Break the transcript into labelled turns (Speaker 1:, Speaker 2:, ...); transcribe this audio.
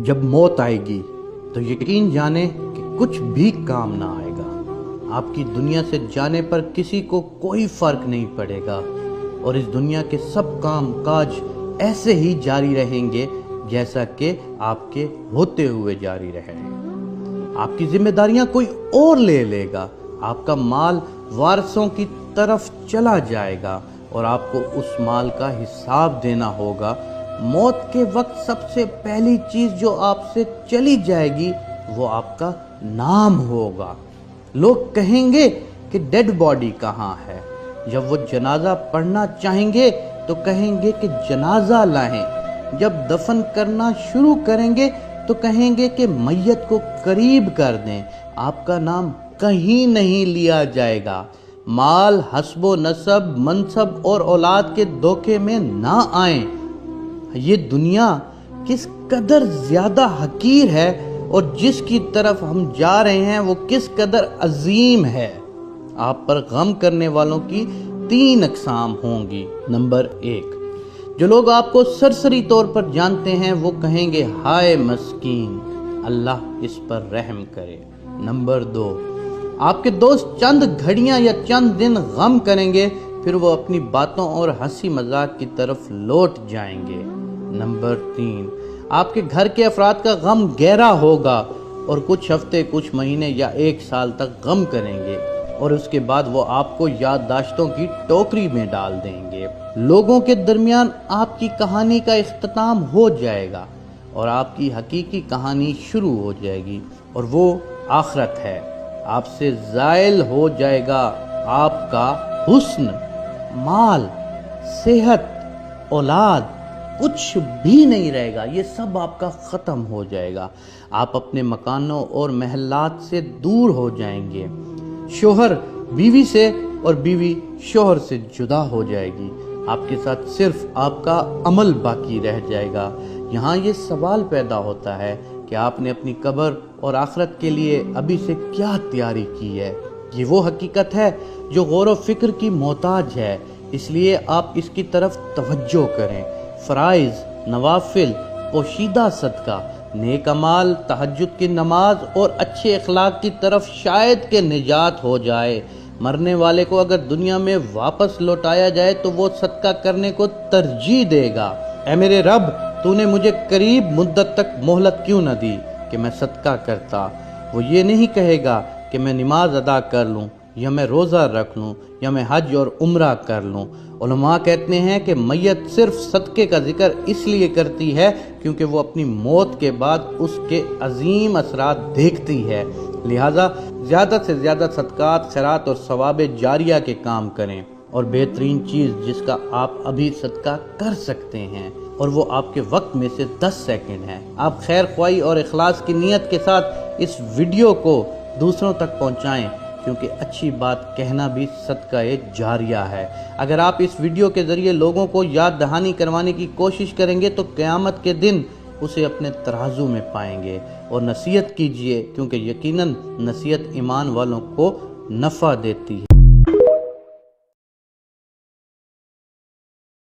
Speaker 1: جب موت آئے گی تو یقین جانے کہ کچھ بھی کام نہ آئے گا۔ آپ کی دنیا سے جانے پر کسی کو کوئی فرق نہیں پڑے گا اور اس دنیا کے سب کام کاج ایسے ہی جاری رہیں گے جیسا کہ آپ کے ہوتے ہوئے جاری رہے ہیں۔ آپ کی ذمہ داریاں کوئی اور لے لے گا، آپ کا مال وارثوں کی طرف چلا جائے گا اور آپ کو اس مال کا حساب دینا ہوگا۔ موت کے وقت سب سے پہلی چیز جو آپ سے چلی جائے گی وہ آپ کا نام ہوگا۔ لوگ کہیں گے کہ ڈیڈ باڈی کہاں ہے؟ جب وہ جنازہ پڑھنا چاہیں گے تو کہیں گے کہ جنازہ لائیں۔ جب دفن کرنا شروع کریں گے تو کہیں گے کہ میت کو قریب کر دیں۔ آپ کا نام کہیں نہیں لیا جائے گا۔ مال، حسب و نسب، منصب اور اولاد کے دھوکے میں نہ آئیں۔ یہ دنیا کس قدر زیادہ حقیر ہے اور جس کی طرف ہم جا رہے ہیں وہ کس قدر عظیم ہے۔ آپ پر غم کرنے والوں کی 3 اقسام ہوں گی۔ نمبر 1، جو لوگ آپ کو سرسری طور پر جانتے ہیں وہ کہیں گے ہائے مسکین، اللہ اس پر رحم کرے۔ نمبر 2، آپ کے دوست چند گھڑیاں یا چند دن غم کریں گے، پھر وہ اپنی باتوں اور ہنسی مذاق کی طرف لوٹ جائیں گے۔ نمبر 3، آپ کے گھر کے افراد کا غم گہرا ہوگا اور کچھ ہفتے، کچھ مہینے یا 1 سال تک غم کریں گے اور اس کے بعد وہ آپ کو یادداشتوں کی ٹوکری میں ڈال دیں گے۔ لوگوں کے درمیان آپ کی کہانی کا اختتام ہو جائے گا اور آپ کی حقیقی کہانی شروع ہو جائے گی اور وہ آخرت ہے۔ آپ سے زائل ہو جائے گا آپ کا حسن، مال، صحت، اولاد، کچھ بھی نہیں رہے گا، یہ سب آپ کا ختم ہو جائے گا۔ آپ اپنے مکانوں اور محلات سے دور ہو جائیں گے۔ شوہر بیوی سے اور بیوی شوہر سے جدا ہو جائے گی۔ آپ کے ساتھ صرف آپ کا عمل باقی رہ جائے گا۔ یہاں یہ سوال پیدا ہوتا ہے کہ آپ نے اپنی قبر اور آخرت کے لیے ابھی سے کیا تیاری کی ہے؟ یہ وہ حقیقت ہے جو غور و فکر کی محتاج ہے، اس لیے آپ اس کی طرف توجہ کریں۔ فرائض، نوافل، پوشیدہ صدقہ، نیک اعمال، تہجد کی نماز اور اچھے اخلاق کی طرف شاید کہ نجات ہو جائے۔ مرنے والے کو اگر دنیا میں واپس لوٹایا جائے تو وہ صدقہ کرنے کو ترجیح دے گا۔ اے میرے رب، تو نے مجھے قریب مدت تک مہلت کیوں نہ دی کہ میں صدقہ کرتا؟ وہ یہ نہیں کہے گا کہ میں نماز ادا کر لوں یا میں روزہ رکھ لوں یا میں حج اور عمرہ کر لوں۔ علماء کہتے ہیں کہ میت صرف صدقے کا ذکر اس لیے کرتی ہے کیونکہ وہ اپنی موت کے بعد اس کے عظیم اثرات دیکھتی ہے، لہٰذا زیادہ سے زیادہ صدقات، خیرات اور ثواب جاریہ کے کام کریں۔ اور بہترین چیز جس کا آپ ابھی صدقہ کر سکتے ہیں اور وہ آپ کے وقت میں سے 10 سیکنڈ ہے، آپ خیر خواہی اور اخلاص کی نیت کے ساتھ اس ویڈیو کو دوسروں تک پہنچائیں، کیونکہ اچھی بات کہنا بھی صدقہ جاریہ ہے۔ اگر آپ اس ویڈیو کے ذریعے لوگوں کو یاد دہانی کروانے کی کوشش کریں گے تو قیامت کے دن اسے اپنے ترازو میں پائیں گے۔ اور نصیحت کیجئے، کیونکہ یقیناً نصیحت ایمان والوں کو نفع دیتی ہے۔